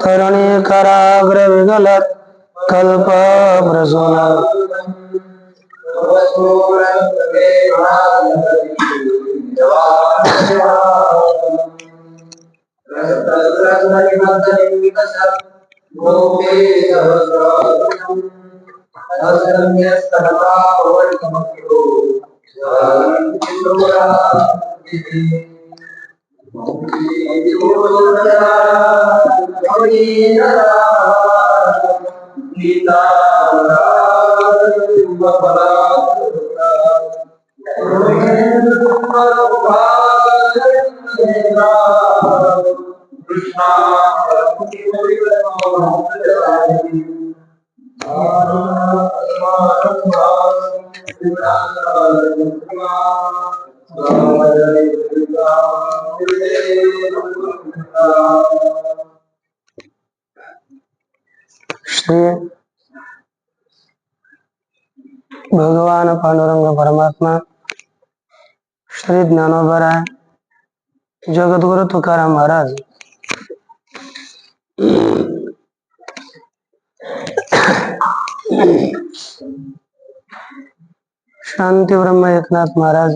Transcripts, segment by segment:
तरुणी कराग्र विगलत कल्पप्रसूना श्री भगवान पांडुरंग परमात्मा श्री ज्ञानोबराय जगत गुरु तुकाराम महाराज शांति ब्रह्म एकनाथ महाराज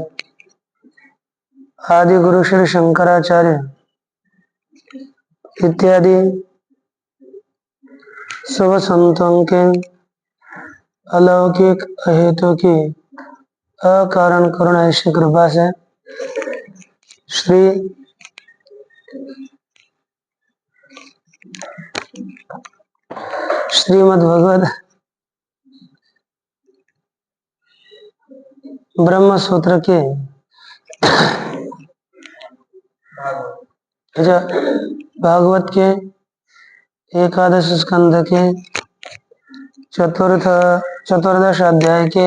आदि गुरु श्री शंकराचार्य इत्यादि सब संतों के अलौकिक अहेतु की अकारण करुणा ऐसी कृपा से श्री श्रीमद् भगवद ब्रह्म सूत्र के भागवत के एकादश स्कंध के चतुर्दश अध्याय के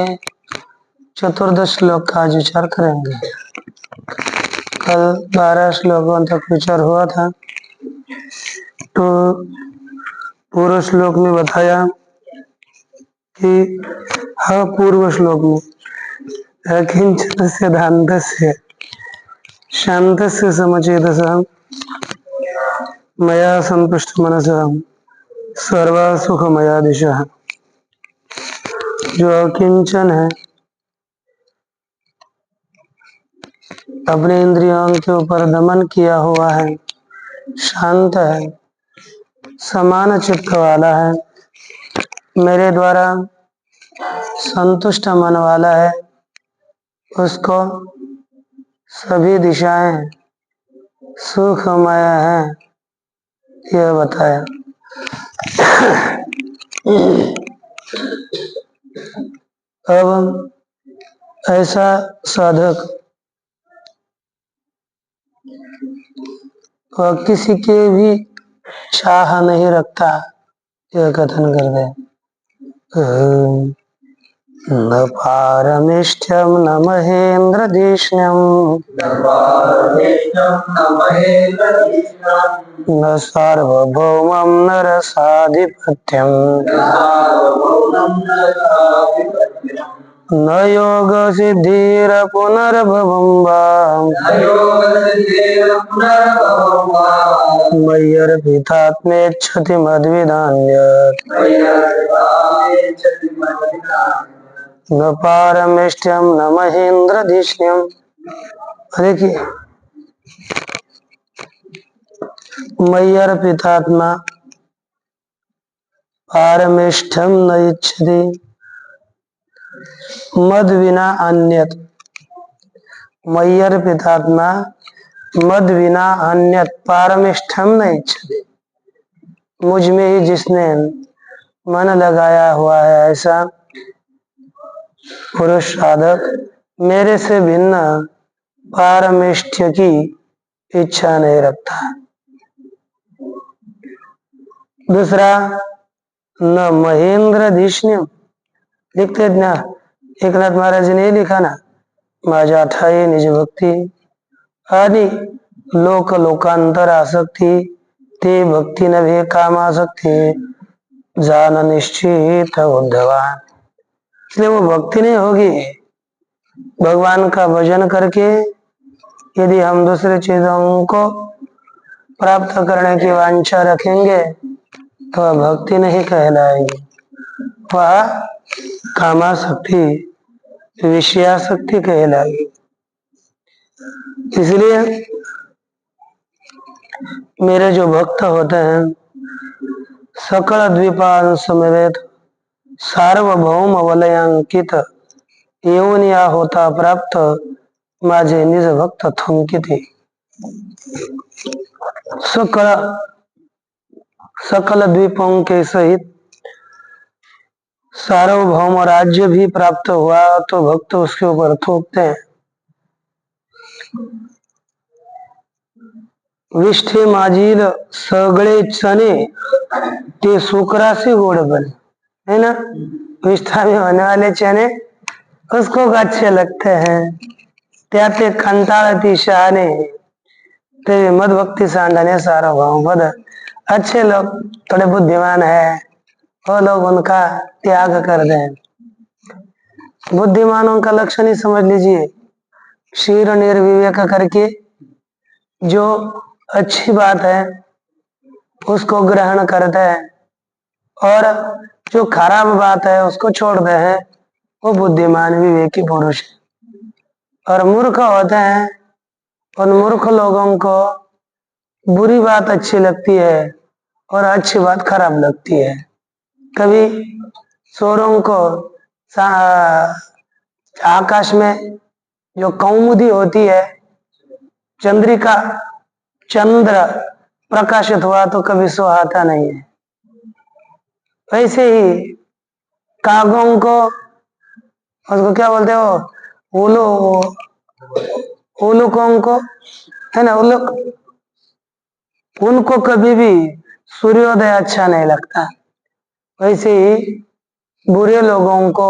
चतुर्दश श्लोक का आज विचार करेंगे। कल 12 श्लोकों तक विचार हुआ था। तो पूर्व श्लोक में बताया कि पूर्व श्लोक में अकिंचनस्य दान्तस्य शान्तस्य समचेतसः मया संतुष्ट मनसः सर्वा सुखमया दिशः। जो अकिंचन है, अपने इंद्रियों के ऊपर दमन किया हुआ है, शांत है, समान चित्त वाला है, मेरे द्वारा संतुष्ट मन वाला है, उसको सभी दिशाएं सुखमय है, यह बताया। अब ऐसा साधक वह किसी के भी चाह नहीं रखता, यह कथन कर दे। न पारमेष्ठ्यम न महेन्द्रधिष्ण्यम न सार्वभौमं न रसाधिपत्यम न योग सिद्धिर पुनर्भवं वा मय्यर्पितात्मेच्छति मद्विदान्यत् न पारमेष्ठ्यम न महेन्द्रधिष्ण्यम। देखिए, मय्यर्पितात्मा पारमेष्ठ्यम न इच्छति मद विना अन्यत। मय्यर्पितात्मा मद विना अन्यत पारमेष्ठ्यम न इच्छति। मुझ में ही जिसने मन लगाया हुआ है, ऐसा पुरुष साधक मेरे से भिन्न पारमेष्ठ्य की इच्छा नहीं रखता। दूसरा, न महेन्द्रधिष्ण्यम। लिखते ना, एकनाथ महाराज ने लिखा ना, माझा ठाई निज भक्ति आदि लोक लोकांतर आसक्ति ते भक्ति न भी काम आसक्ति जान निश्चित उद्धवान। इसलिए वो भक्ति नहीं होगी। भगवान का भजन करके यदि हम दूसरे चीजों को प्राप्त करने की वांछा रखेंगे तो वह भक्ति नहीं कहलाएगी, वह कामासक्ति, विषयासक्ति कहलाएगी। इसलिए मेरे जो भक्त होते हैं सकल द्वीपान समेत सार्वभौम वलयांकित योनिया होता प्राप्त माझे निज भक्त थुंकिति। सकल द्वीपों के सहित सार्वभौम राज्य भी प्राप्त हुआ तो भक्त उसके ऊपर थूकते हैं। विष्ठे माझील सगळे चने ते सुकरासी गोड़ बने, है ना। विष्ठा में होने वाले चने उसको अच्छे लगते हैं। त्याते कंटाळती शहाणे ते मद भक्ति सांडने सार्वभौम पद। अच्छे लोग थोड़े बुद्धिमान है, वो लोग उनका त्याग कर दें। बुद्धिमानों का लक्षण ही समझ लीजिए, क्षीर निर्विवेक करके जो अच्छी बात है उसको ग्रहण करते हैं और जो खराब बात है उसको छोड़ते हैं, वो बुद्धिमान विवेकी पुरुष है। और मूर्ख होते हैं, उन मूर्ख लोगों को बुरी बात अच्छी लगती है और अच्छी बात खराब लगती है। कभी चोरों को आकाश में जो कौमुदी होती है, चंद्रिका, चंद्र प्रकाशित हुआ तो कभी सुहाता नहीं है। वैसे ही कागों को, उसको क्या बोलते हो, उलुकों को, है ना, उलुक, उनको कभी भी सूर्योदय अच्छा नहीं लगता। वैसे ही बुरे लोगों को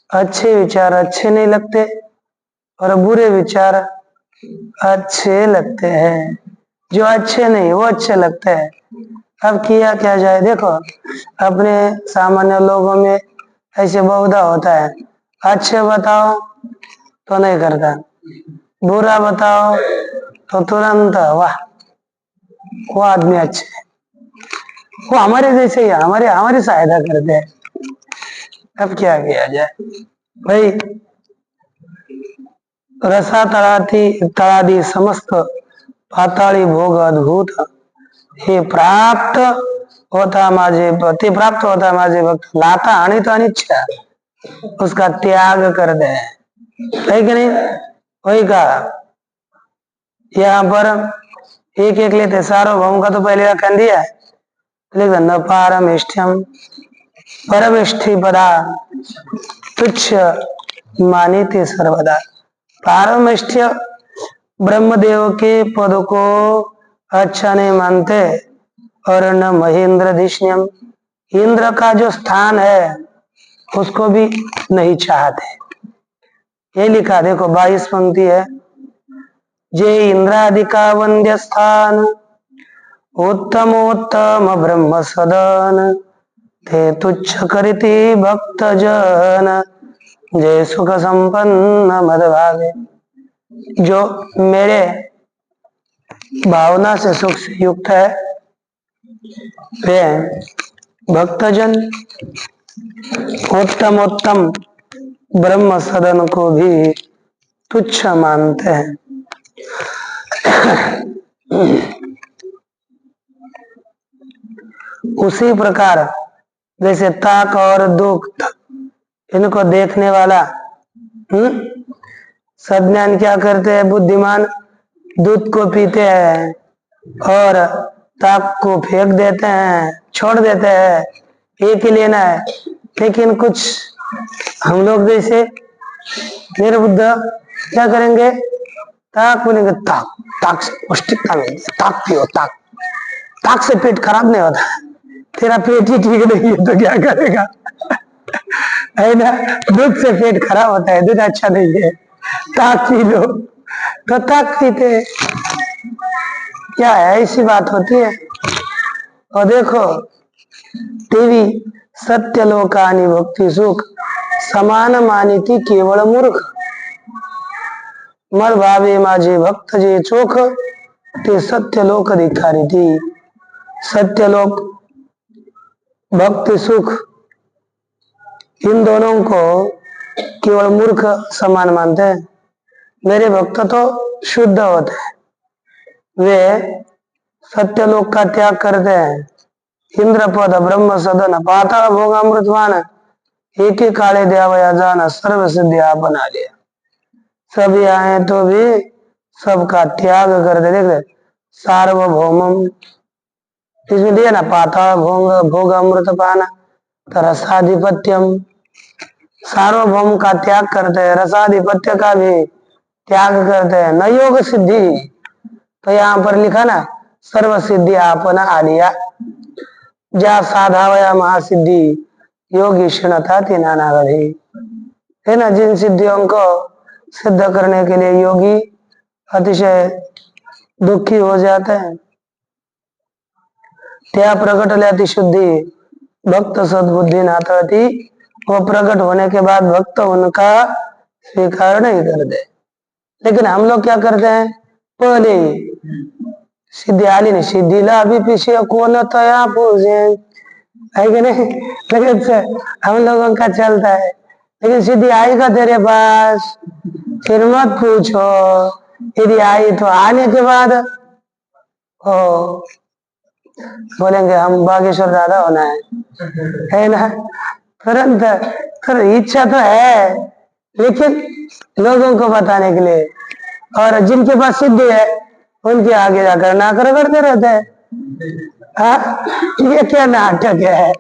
अच्छे विचार अच्छे नहीं लगते और बुरे विचार अच्छे लगते हैं। जो अच्छे नहीं वो अच्छे लगते हैं। अब किया क्या जाए, देखो अपने सामान्य लोगों में ऐसे बहुधा होता है, अच्छे बताओ तो नहीं करता, बुरा बताओ तो तुरंत वाह वो आदमी अच्छे है, वो हमारे जैसे ही हमारी सहायता करते हैं। अब क्या किया जाए भाई, रसा तळादी समस्त पाताळी भोग अद्भुत हे प्राप्त होता माझे भक्त लाता अनित अनिच्छा उसका त्याग कर दे, है कि नहीं। वही कहा यहाँ पर एक एक लेते, सार्वभौम का तो पहले व्याख्यान दिया है, लेकिन न पारमेष्ठ्यम परमेष्ठि पदा तुच्छ मानिते सर्वदा। पारमेष्ठ्य ब्रह्मदेव के पद को अच्छा नहीं मानते और न महेंद्रधिष्ण्यम, इंद्र का जो स्थान है उसको भी नहीं चाहते। ये लिखा देखो 22 पंक्ति है, जे इंद्रादिका वंद्य स्थान उत्तमोत्तम ब्रह्म सदन ते तुच्छ करिति भक्त जन जय सुख संपन्न मदभागे। जो मेरे भावना से सुख से युक्त है वे भक्तजन उत्तम ब्रह्म सदन को भी तुच्छ मानते हैं। उसी प्रकार जैसे ताक और दुख इनको देखने वाला सज्ञान क्या करते हैं, बुद्धिमान दूध को पीते हैं और ताक को फेंक देते हैं, छोड़ देते हैं, एक ही लेना है। लेकिन कुछ हम लोग जैसे निर्बुद्ध क्या करेंगे, ताक बोलेंगे, ताक से पौष्टिकता मिलती है, ताक पियो, ताक से पेट खराब नहीं होता। तेरा पेट ही ठीक नहीं है तो क्या करेगा, है ना। दूध से पेट खराब होता है, दूध अच्छा नहीं है, ताक पी लो तो ताक पीते। क्या है, ऐसी बात होती है। और देखो देवी सत्यलोकानि भक्ति सुख समान मानिती केवल मूर्ख मर भावे माझे भक्त जे चोख ते सत्यलोक अधिकारी थी। सत्यलोक, भक्ति सुख, इन दोनों को केवल मूर्ख समान मानते हैं। मेरे भक्त तो शुद्ध होते हैं, वे सत्यलोक का त्याग करते हैं। इंद्रपद ब्रह्म सदन पाताल भोगामृतवान एक ही काले देवया जान सर्व सिद्धि बना लिया। सब आए तो भी सबका त्याग कर दे। देख सार्वभौमम इसमें दिया ना, पाताल भोग भोग अमृत पाना, तो रसाधिपत्यम, सार्वभौम का त्याग करते हैं, रसाधिपत्य का भी त्याग करते हैं। न योग सिद्धि, तो यहाँ पर लिखा ना सर्व सिद्धि आपना आलिया, जा साधावया महासिद्धि योगी क्षणता नाना गधी, है ना। जिन सिद्धियों को सिद्ध करने के लिए योगी अतिशय दुखी हो जाते हैं। त्या प्रकट लेती शुद्धि भक्त सद्बुद्धि नाथवती, वो प्रकट होने के बाद भक्त उनका स्वीकार नहीं करते। लेकिन हम लोग क्या करते हैं, पहले सिद्धि आली नहीं, सिद्धि ला अभी पीछे कौन तया पूजे, है कि नहीं। लेकिन हम लोगों का चलता है, लेकिन सिद्धि आएगा तेरे पास फिर मत पूछो। यदि आई तो आने के बाद ओ बोलेंगे हम बागेश्वर दादा होना है ना। तुरंत फिर इच्छा तो है, लेकिन लोगों को बताने के लिए, और जिनके पास सिद्धि है उनके आगे जाकर नाकर करते रहते हैं। ये क्या नाटक है।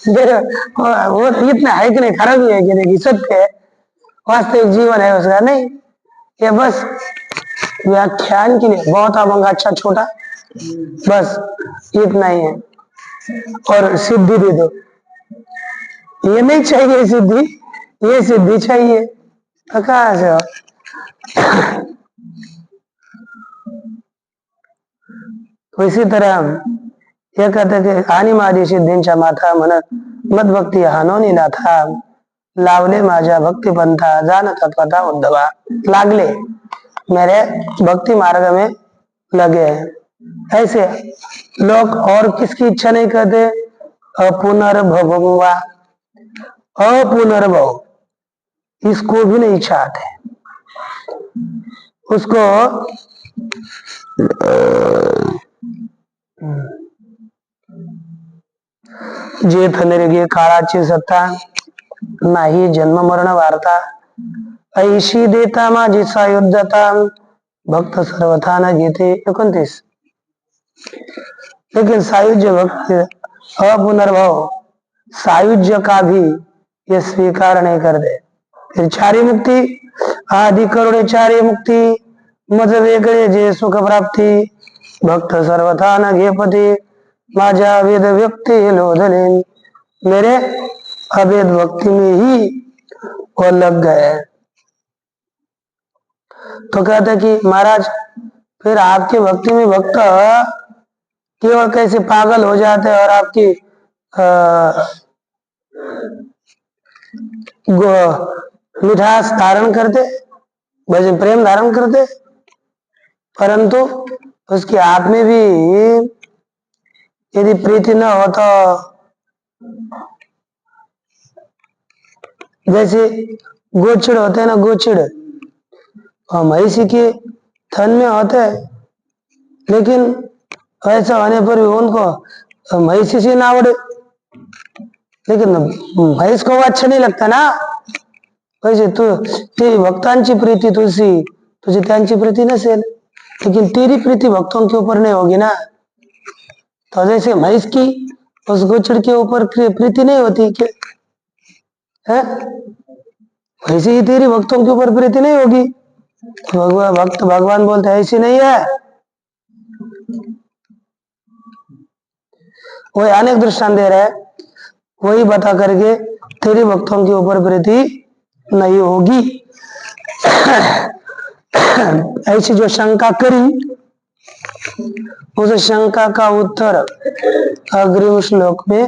वो इतना है कि नहीं, खराब ही है कि नहीं, सत्य है, वास्तविक जीवन है उसका नहीं। ये बस व्याख्यान के लिए बहुत अभंग अच्छा छोटा, बस इतना ही है। और सिद्धि दे दो, ये नहीं चाहिए सिद्धि, ये सिद्धि चाहिए, तो कहाँ से हो। तो इसी तरह हम ये कहते कि हानी माझी सिद्धींच्या माथा म्हणत मद भक्ती हानोनी नाथा, लावले माझ्या भक्ति पंथा जान तत्वता उद्धवा, लागले मेरे भक्ति मार्ग में लगे हैं। ऐसे लोग और किसकी इच्छा नहीं करते, अपुनर्भवा, अपुनर्भव इसको भी नहीं चाहते। उसको जेठ निर्गे काळाची सत्ता नाही, जन्म मरण वार्ता ऐशी देता माझी सायुज्यता, भक्त सर्वथा न घेते 29। लेकिन सायुज्य भक्त अपुनर्भव सायुज्य का भी ये स्वीकार नहीं करते। फिर चारी मुक्ति आदि करुणे चारी मुक्ति मज वेगळे जे सुख प्राप्ती, भक्त सर्वथा न घेपती माझ्या वेद व्यक्ति लोधले, मेरे अवेद भक्ति में ही वो लग गए। तो कहते कि महाराज फिर आपकी भक्ति में भक्त केवल कैसे पागल हो जाते और आपकी मिठास धारण करते, भजन प्रेम धारण करते, परंतु उसके आप में भी यदि प्रीति न हो तो जैसे गोचिड़ होते हैं ना, गोचिड़ और महिषी के थन में होते हैं, लेकिन ऐसा होने पर भी उनको महिषी से ना उड़े, लेकिन महिष को अच्छा नहीं लगता ना। वैसे तू तेरी भक्तांची प्रीती तुझी, तुझी त्यांची प्रीती नसेल, लेकिन तेरी प्रीति भक्तों के ऊपर नहीं होगी ना। तो जैसे महिष की उस गोचड़ के ऊपर प्रीति नहीं होती क्या है, वैसे ही तेरी भक्तों के ऊपर प्रीति नहीं होगी। भगवान भक्त भगवान बोलते हैं ऐसी नहीं है। वही अनेक दृष्टांत दे रहे हैं, वही बता करके तेरी भक्तों के ऊपर प्रीति नहीं होगी। ऐसी जो शंका करी, उस शंका का उत्तर अग्रिम श्लोक में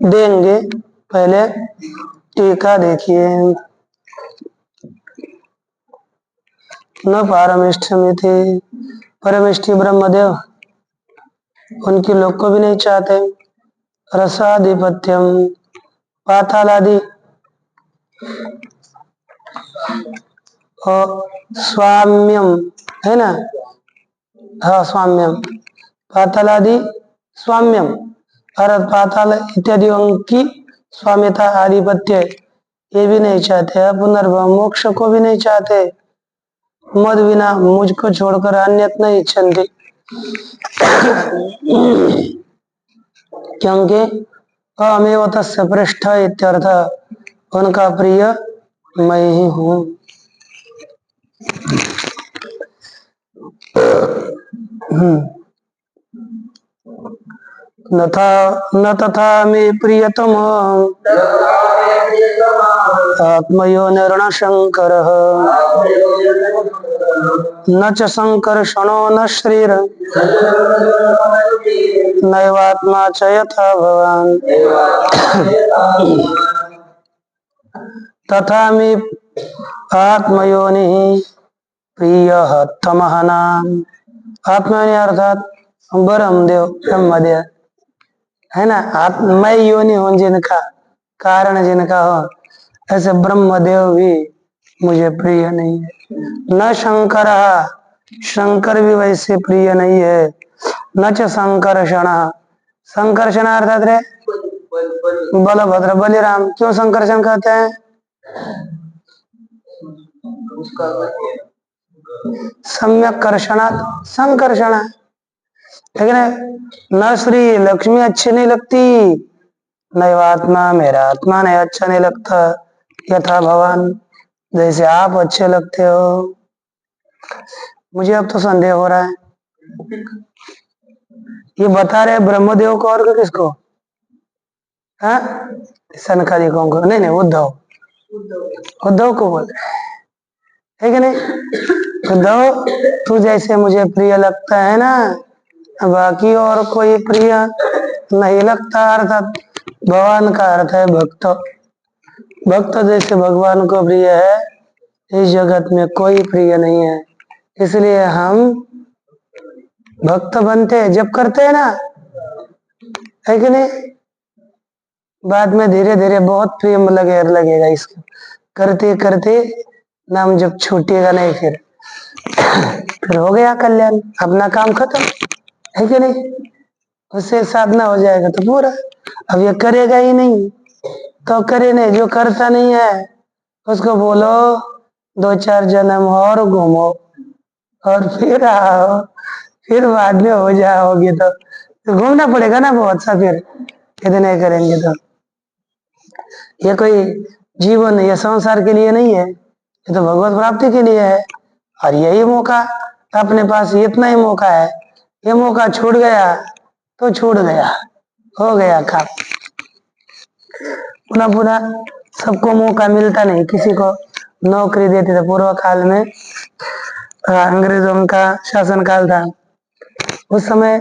देंगे। पहले टीका देखिए। न पारमिष्ठमिति परमेष्टि ब्रह्मदेव उनके लोग को भी नहीं चाहते। रसाधिपत्यम पातालादि और स्वाम्यम है ना, हाँ स्वाम्यम पातालादि स्वाम्यम अर्थात पाताल इत्यादि की स्वाम्यता आधिपत्य ये भी नहीं चाहते। पुनर्भव मोक्ष को भी नहीं चाहते। मद बिना मुझको छोड़कर अन्यत नहीं इच्छन्ति, क्योंकि अमेव तस्य पृष्ठ इत्यर्थ उनका प्रिय मैं ही हूँ। न तथा मे प्रियतम आत्मयो निर्णशंकर न च संकर्षणो न श्रीर नैवात्मा च यथा भवान् तथा मे आत्मयोनि प्रियः तमः नाम। आत्मयोनि अर्थात ब्रह्मदेव ब्रह्मदेव है ना, मैं योनि हूँ जिनका कारण जिनका हो, ऐसे ब्रह्मदेव भी मुझे प्रिय नहीं है। न शंकर, शंकर भी वैसे प्रिय नहीं है। न च संकर्षण, संकर्षण अर्थात रे बलभद्र बलिराम। क्यों संकर्षण कहते हैं? सम्यक कर्षणात् संकर्षण। लेकिन न श्री लक्ष्मी अच्छी नहीं लगती, नैवात्मा मेरा आत्मा नहीं अच्छा नहीं लगता, यथा भगवान जैसे आप अच्छे लगते हो। मुझे अब तो संदेह हो रहा है, ये बता रहे ब्रह्मदेव को और किसको? हाँ सनकादिकों को, नहीं नहीं उद्धव, उद्धव को बोल रहे है कि नहीं? उद्धव तू जैसे मुझे प्रिय लगता है ना, बाकी और कोई प्रिय नहीं लगता। अर्थात भगवान का अर्थ है भक्त। भक्त जैसे भगवान को प्रिय है, इस जगत में कोई प्रिय नहीं है। इसलिए हम भक्त बनते हैं जब करते हैं ना, है कि नहीं? बाद में धीरे धीरे बहुत प्रेम लगेगा इसको करते करते, नाम जब छूटेगा नहीं फिर हो गया कल्याण, अपना काम खत्म, है कि नहीं? उससे साधना हो जाएगा तो पूरा। अब ये करेगा ही नहीं तो करे नहीं, जो करता नहीं है उसको बोलो 2-4 जन्म और घूमो और फिर आओ, फिर बाद में हो जाओगे तो घूमना पड़ेगा ना बहुत सा। फिर इतने करेंगे तो ये कोई जीवन ये संसार के लिए नहीं है, ये तो भगवत प्राप्ति के लिए है। और यही मौका अपने पास, इतना ही मौका है। ये मौका छूट गया तो छूट गया, हो गया काम। पुनः पुनः सबको मौका मिलता नहीं। किसी को नौकरी देते थे पूर्व काल में, अंग्रेजों का शासन काल था, उस समय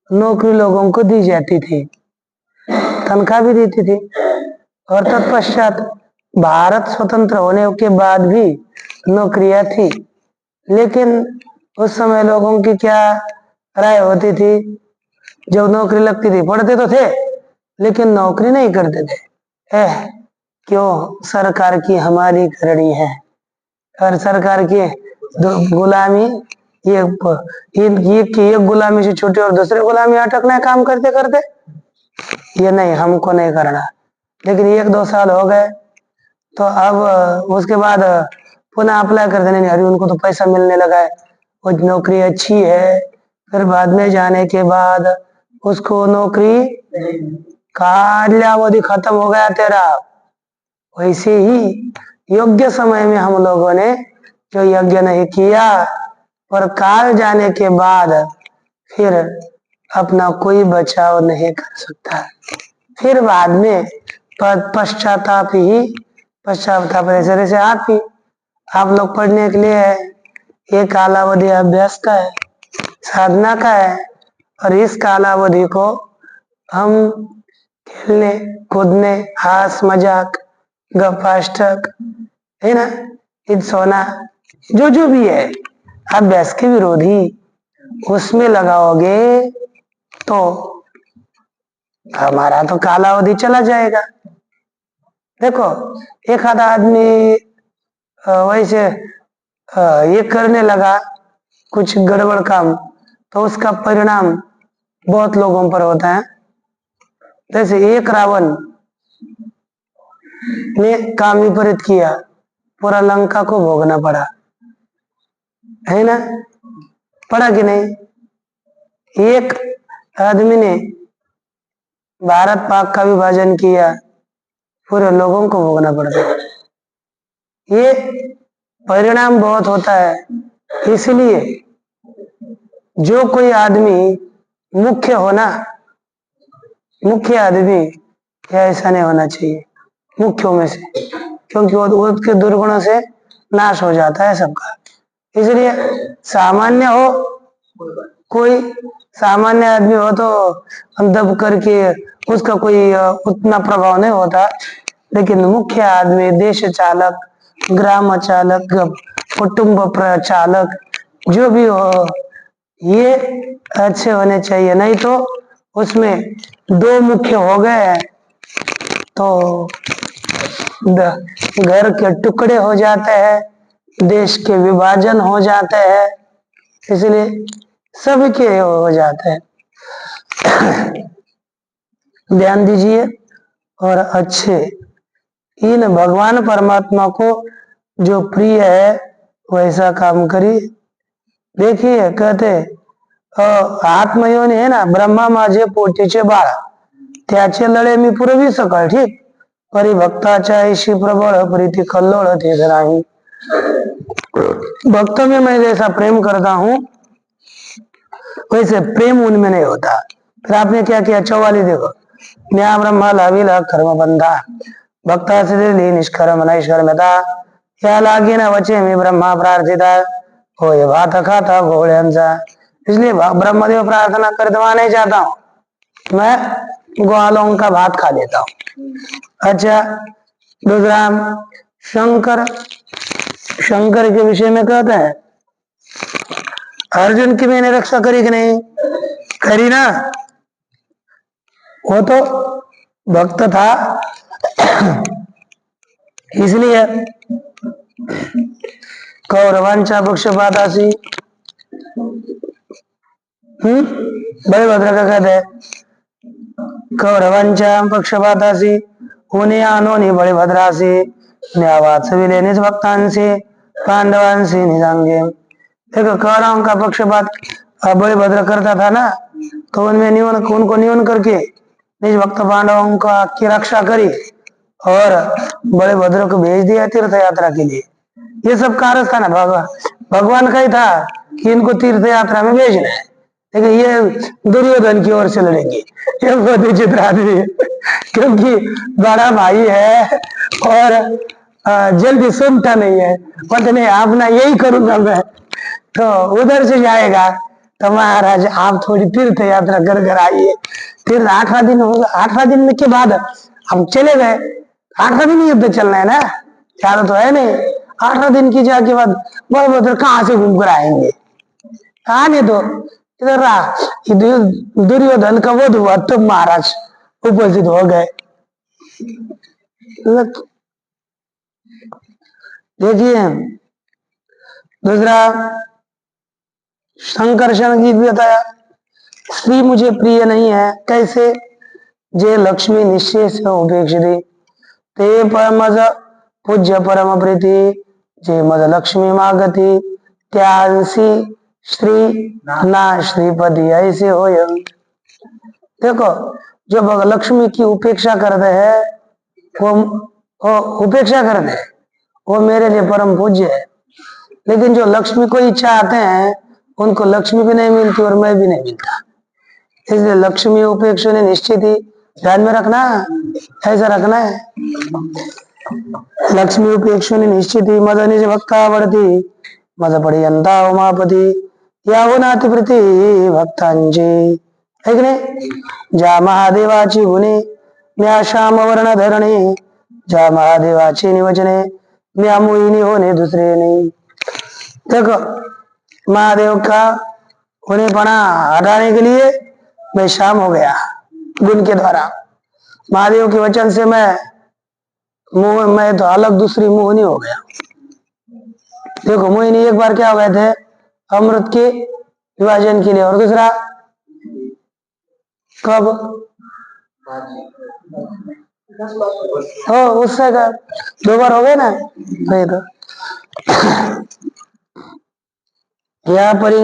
नौकरी लोगों को दी जाती थी, तनख्वाह भी देती थी। और तत्पश्चात भारत स्वतंत्र होने के बाद भी नौकरियां थी, लेकिन उस समय लोगों की क्या राय होती थी? जब नौकरी लगती थी, पढ़ते तो थे लेकिन नौकरी नहीं करते थे। क्यों? सरकार की हमारी करनी है, और सरकार की गुलामी, ये गुलामी से छूटे और दूसरे गुलामी अटकना है काम करते करते, ये नहीं, हमको नहीं करना। लेकिन 1-2 साल हो गए तो अब उसके बाद पुनः अप्लाई करते, नहीं अरे उनको तो पैसा मिलने लगा है, वो नौकरी अच्छी है। फिर बाद में जाने के बाद उसको नौकरी काल्यावधि खत्म हो गया तेरा। वैसे ही योग्य समय में हम लोगों ने जो यज्ञ नहीं किया, और काल जाने के बाद फिर अपना कोई बचाव नहीं कर सकता। फिर बाद में पश्चाताप ही पश्चाताप ऐसे आप लोग पढ़ने के लिए एक कालावधि अभ्यास का है, साधना का है, और इस कालावधि को हम खेलने कूदने, हास मजाक, गपाष्टक, है ना, इन सोना जो जो भी है अभ्यास के विरोधी उसमें लगाओगे तो हमारा तो कालावधि चला जाएगा। देखो, एक आधा आदमी वैसे ये करने लगा कुछ गड़बड़ काम, तो उसका परिणाम बहुत लोगों पर होता है। जैसे एक रावण ने काम विपरीत किया, पूरा लंका को भोगना पड़ा, है ना? पड़ा कि नहीं? एक आदमी ने भारत पाक का विभाजन किया, पूरे लोगों को भोगना पड़ता है। ये परिणाम बहुत होता है। इसलिए जो कोई आदमी मुख्य होना, मुख्य आदमी ऐसा नहीं होना चाहिए मुख्यों में से, क्योंकि वो उसके दुर्गुणों से नाश हो जाता है सबका। इसलिए सामान्य हो, कोई सामान्य आदमी हो तो दब करके उसका कोई उतना प्रभाव नहीं होता, लेकिन मुख्य आदमी, देश चालक, ग्राम चालक, कुटुंब प्रचालक, जो भी हो, ये अच्छे होने चाहिए। नहीं तो उसमें दो मुख्य हो गए तो घर के टुकड़े हो जाते हैं, देश के विभाजन हो जाते हैं, इसलिए सबके हो जाते हैं। ध्यान दीजिए और अच्छे इन भगवान परमात्मा को जो प्रिय है वैसा काम करिए। देखिए, कहते आत्मयोनी है ना, ब्रह्मा माझे पोटीचे बाळ, त्याचे लढे मी पुरवी सकळ, ठीक, परिभक्ताच्या ऐशी प्रबळ, प्रीति कल्लोळ तेज नाही। भक्तों में मैं जैसा प्रेम करता हूँ वैसे प्रेम उनमें नहीं होता। फिर आपने क्या किया? 44 देखो, न्या ब्रह्मा लाविला कर्म बंधा, भक्ता से निष्कर्म नैष्कर्म्यता, या लागे ना वचे मी ब्रह्मा प्रार्थिता, होय भात खाता घोड्यांचा। इसलिए ब्रह्मदेव प्रार्थना करते वहां नहीं जाता हूँ, मैं ग्वालों का भात खा लेता हूँ। अच्छा, दूसरा, शंकर, शंकर के विषय में कहते हैं अर्जुन की मैंने रक्षा करी कि नहीं करी ना? वो तो भक्त था, इसलिए कौरवांच्या पक्षपातासी, बलभद्र का कहते हैं कौरवांच्या पक्षपातासी, होणे अनोनी बळीभद्रासी, न्यावाचविले निज भक्तांसी, पांडवांसी निजांगे। देखो, कौरवों का पक्षपात बलभद्र करता था ना, तो उनमें न्यून, उनको न्यून करके निज भक्त पांडवों की रक्षा करी और बलभद्र को भेज दिया तीर्थ यात्रा के लिए। ये सब कार्य था ना भगवान का ही था कि इनको तीर्थ यात्रा में भेजना है, लेकिन ये दुर्योधन की ओर से लड़ेंगे। ये बहुत विचित्र आदमी है, क्योंकि बड़ा भाई है और जल्दी सुनता नहीं है, बोलते नहीं आप ना यही करूंगा मैं, तो उधर से जाएगा तो महाराज आप थोड़ी तीर्थ यात्रा कर कर आइए। तीर्थ 8वां दिन होगा, 8वां दिन के बाद हम चले गए, 8वां दिन युद्ध चलना है ना, ज्यादा तो है नहीं। 8वां दिन की जाके बाद बलभद्र कहाँ से घूम कर आएंगे? आने दो, इधर दुर्योधन का वध हुआ तो महाराज उपस्थित हो गए। देखिए, दूसरा संकर्षण गीत भी बताया, स्त्री मुझे प्रिय नहीं है, कैसे? जे लक्ष्मी निश्चय से उपेक्षित, ते परमज पूज्य परम प्रीति, जे मद लक्ष्मी मागती, त्यांसी श्री ना श्रीपति ऐसे हो। देखो, जो लक्ष्मी की उपेक्षा करते हैं वो उपेक्षा करते हैं, वो मेरे लिए परम पूज्य है, लेकिन जो लक्ष्मी को ही चाहते हैं उनको लक्ष्मी भी नहीं मिलती और मैं भी नहीं मिलता। इसलिए लक्ष्मी उपेक्षा ने निश्चित ही ध्यान में रखना, ऐसा रखना है। लक्ष्मी उपेक्षा ने निश्चित ही मद निज भक्ता बढ़ती, मद पड़ी अंता उमापति, या हो नाति प्रति भक्तांची, है कि नहीं? जा महादेवाची गुणे म्या श्याम वर्ण धरणे, जा महादेवाची निवचने म्या मोहिनी होने दूसरे नहीं। देखो, महादेव का उन्हें पना हटाने के लिए मैं शाम हो गया गुण के द्वारा। महादेव के वचन से मैं तो अलग दूसरी मोहिनी हो गया। देखो मोहिनी एक बार क्या हो गए थे अमृत के विभाजन के लिए, और दूसरा कब हो उससे का 2 बार हो गए ना। वही तो यहाँ पर ही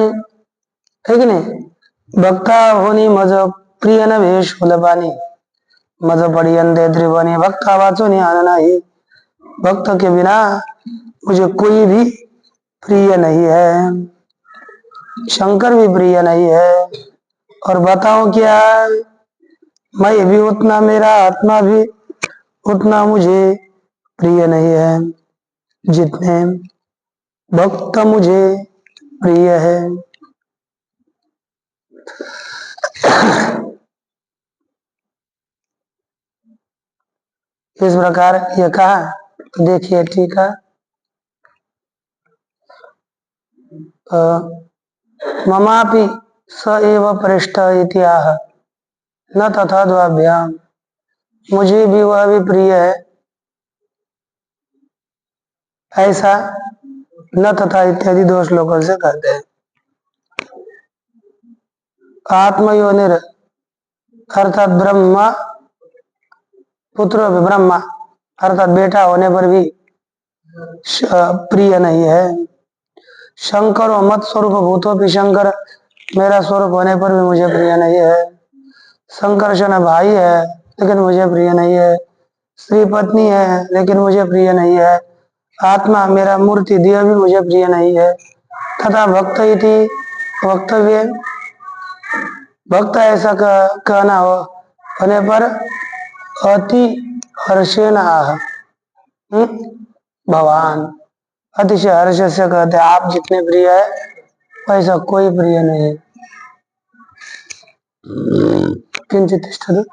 है कि नहीं। भक्ता होनी मज प्रिय न भेष फुलपानी मज पड़ी अंधे त्रिभुवनी भक्ता वाचो निहान नहीं। भक्त के बिना मुझे कोई भी प्रिय नहीं है, शंकर भी प्रिय नहीं है। और बताओ क्या, मैं भी उतना, मेरा आत्मा भी उतना मुझे प्रिय नहीं है जितने भक्त मुझे प्रिय है। इस प्रकार ये कहा। तो देखिए ठीक है, ममापि स एव पृष्ठ इत्याह न तथा द्वाभ्याम, मुझे भी वह भी प्रिय है ऐसा न तथा इत्यादि 2 श्लोकों से कहते हैं। आत्मयोनिर अर्थात ब्रह्मा पुत्र ब्रह्मा अर्थात बेटा होने पर भी प्रिय नहीं है। शंकर और मत स्वरूप भूतों भी शंकर मेरा स्वरूप होने पर भी मुझे प्रिय नहीं है। संकर्षण भाई है लेकिन मुझे प्रिय नहीं है। स्त्री पत्नी है लेकिन मुझे प्रिय नहीं है। आत्मा मेरा मूर्ति देह भी मुझे प्रिय नहीं है। तथा भक्त इति वक्तव्य, भक्त ऐसा कहना होने पर अति हर्षेण आह भगवान, अतिशय हर्ष से कहते हैं आप जितने प्रिय है वैसा कोई प्रिय नहीं है। किंचित तिष्ठतु।